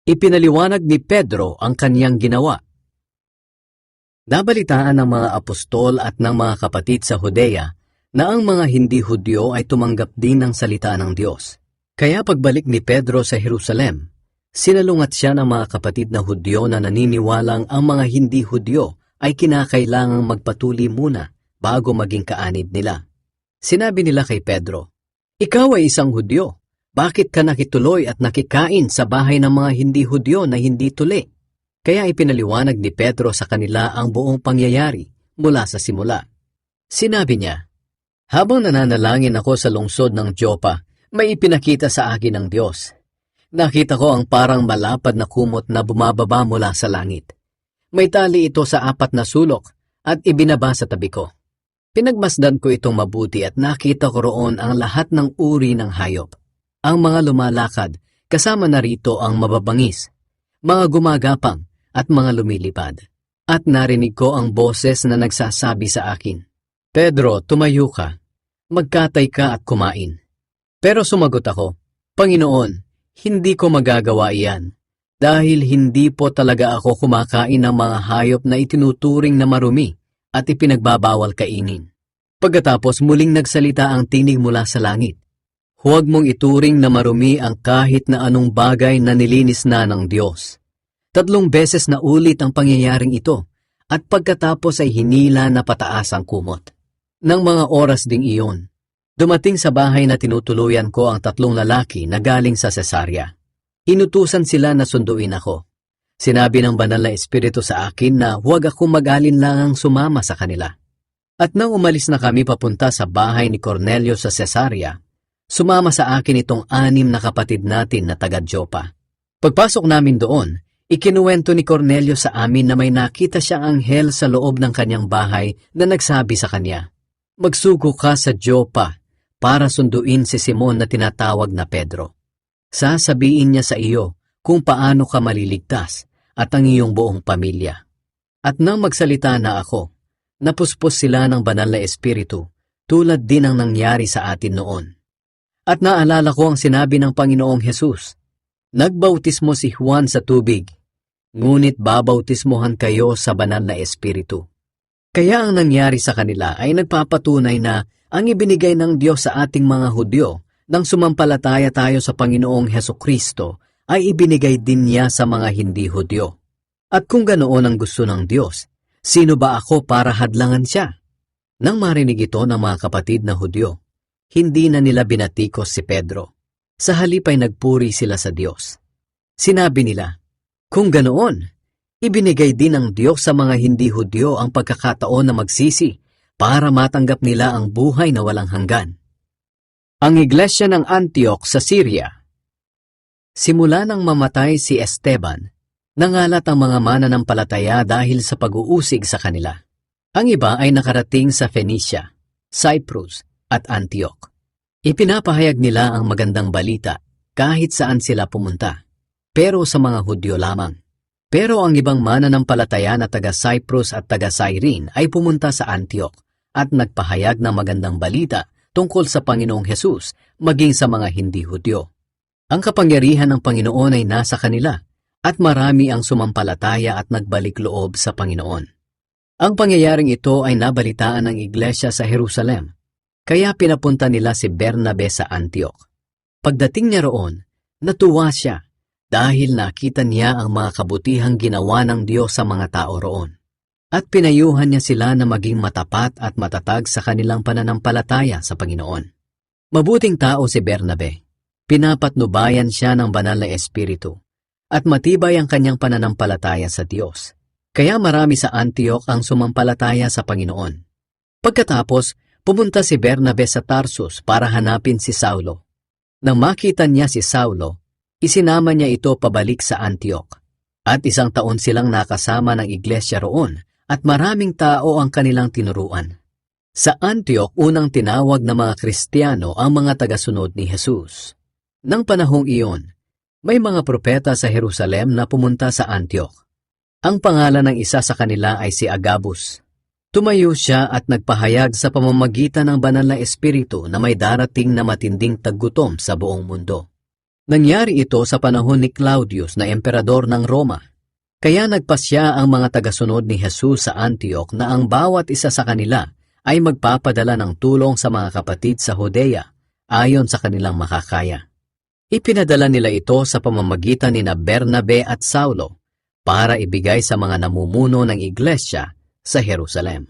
Ipinaliwanag ni Pedro ang kaniyang ginawa. Nabalitaan ng mga apostol at ng mga kapatid sa Judea na ang mga hindi Hudyo ay tumanggap din ng salita ng Diyos. Kaya pagbalik ni Pedro sa Jerusalem, sinalungat siya ng mga kapatid na Hudyo na naniniwalang ang mga hindi Hudyo ay kinakailangang magpatuli muna bago maging kaanib nila. Sinabi nila kay Pedro, "Ikaw ay isang Hudyo. Bakit ka nakituloy at nakikain sa bahay ng mga hindi Hudyo na hindi tuli?" Kaya ipinaliwanag ni Pedro sa kanila ang buong pangyayari mula sa simula. Sinabi niya, "Habang nananalangin ako sa lungsod ng Joppa, may ipinakita sa akin ng Diyos. Nakita ko ang parang malapad na kumot na bumababa mula sa langit. May tali ito sa 4 na sulok at ibinaba sa tabi ko. Pinagmasdan ko itong mabuti at nakita ko roon ang lahat ng uri ng hayop. Ang mga lumalakad, kasama na rito ang mababangis, mga gumagapang at mga lumilipad. At narinig ko ang boses na nagsasabi sa akin, 'Pedro, tumayo ka, magkatay ka at kumain.' Pero sumagot ako, 'Panginoon, hindi ko magagawa iyan, dahil hindi po talaga ako kumakain ng mga hayop na itinuturing na marumi at ipinagbabawal kainin.' Pagkatapos muling nagsalita ang tinig mula sa langit, 'Huwag mong ituring na marumi ang kahit na anong bagay na nilinis na ng Diyos.' 3 beses na ulit ang pangyayaring ito, at pagkatapos ay hinila na pataas ang kumot. Nang mga oras ding iyon, dumating sa bahay na tinutuluyan ko ang 3 lalaki na galing sa Cesarea. Inutusan sila na sunduin ako. Sinabi ng Banal na Espiritu sa akin na huwag akong mag-alinlangang sumama sa kanila. At nang umalis na kami papunta sa bahay ni Cornelio sa Cesarea, sumama sa akin itong 6 na kapatid natin na taga-Joppa. Pagpasok namin doon, ikinuwento ni Cornelio sa amin na may nakita siyang anghel sa loob ng kanyang bahay na nagsabi sa kanya, "Magsugo ka sa Joppa para sunduin si Simon na tinatawag na Pedro. Sasabihin niya sa iyo kung paano ka maliligtas at ang iyong buong pamilya." At nang magsalita na ako, napuspos sila ng Banal na Espiritu tulad din ang nangyari sa atin noon. At naalala ko ang sinabi ng Panginoong Hesus, "Nagbautismo si Juan sa tubig, ngunit babautismohan kayo sa Banal na Espiritu." Kaya ang nangyari sa kanila ay nagpapatunay na ang ibinigay ng Diyos sa ating mga Hudyo nang sumampalataya tayo sa Panginoong Hesukristo ay ibinigay din niya sa mga hindi Hudyo. At kung ganoon ang gusto ng Diyos, sino ba ako para hadlangan siya? Nang marinig ito ng mga kapatid na Hudyo, hindi na nila binatikos si Pedro. Sa halip ay nagpuri sila sa Diyos. Sinabi nila, "Kung ganoon, ibinigay din ng Diyos sa mga hindi Hudyo ang pagkakataon na magsisi para matanggap nila ang buhay na walang hanggan." Ang Iglesia ng Antioch sa Syria. Simula nang mamatay si Esteban, nangalat ang mga mananampalataya dahil sa pag-uusig sa kanila. Ang iba ay nakarating sa Phoenicia, Cyprus at Antioch. Ipinapahayag nila ang magandang balita kahit saan sila pumunta, pero sa mga Hudyo lamang. Pero ang ibang mananampalataya na taga-Cyprus at taga-Cyrene ay pumunta sa Antioch at nagpahayag ng magandang balita tungkol sa Panginoong Hesus maging sa mga hindi Hudyo. Ang kapangyarihan ng Panginoon ay nasa kanila at marami ang sumampalataya at nagbalik loob sa Panginoon. Ang pangyayaring ito ay nabalitaan ng Iglesia sa Jerusalem, kaya pinapunta nila si Bernabe sa Antioch. Pagdating niya roon, natuwa siya dahil nakita niya ang mga kabutihang ginawa ng Diyos sa mga tao roon. At pinayuhan niya sila na maging matapat at matatag sa kanilang pananampalataya sa Panginoon. Mabuting tao si Bernabe. Pinapatnubayan siya ng Banal na Espiritu at matibay ang kanyang pananampalataya sa Diyos. Kaya marami sa Antioch ang sumampalataya sa Panginoon. Pagkatapos, pumunta si Bernabe sa Tarsus para hanapin si Saulo. Nang makita niya si Saulo, isinama niya ito pabalik sa Antioch. At 1 taon silang nakasama ng iglesia roon at maraming tao ang kanilang tinuruan. Sa Antioch, unang tinawag na mga Kristiyano ang mga tagasunod ni Jesus. Nang panahong iyon, may mga propeta sa Jerusalem na pumunta sa Antioch. Ang pangalan ng isa sa kanila ay si Agabus. Tumayo siya at nagpahayag sa pamamagitan ng Banal na Espiritu na may darating na matinding taggutom sa buong mundo. Nangyari ito sa panahon ni Claudius na emperador ng Roma. Kaya nagpasya ang mga tagasunod ni Jesus sa Antioch na ang bawat isa sa kanila ay magpapadala ng tulong sa mga kapatid sa Judea ayon sa kanilang makakaya. Ipinadala nila ito sa pamamagitan ni Bernabe at Saulo para ibigay sa mga namumuno ng iglesia sa Jerusalem.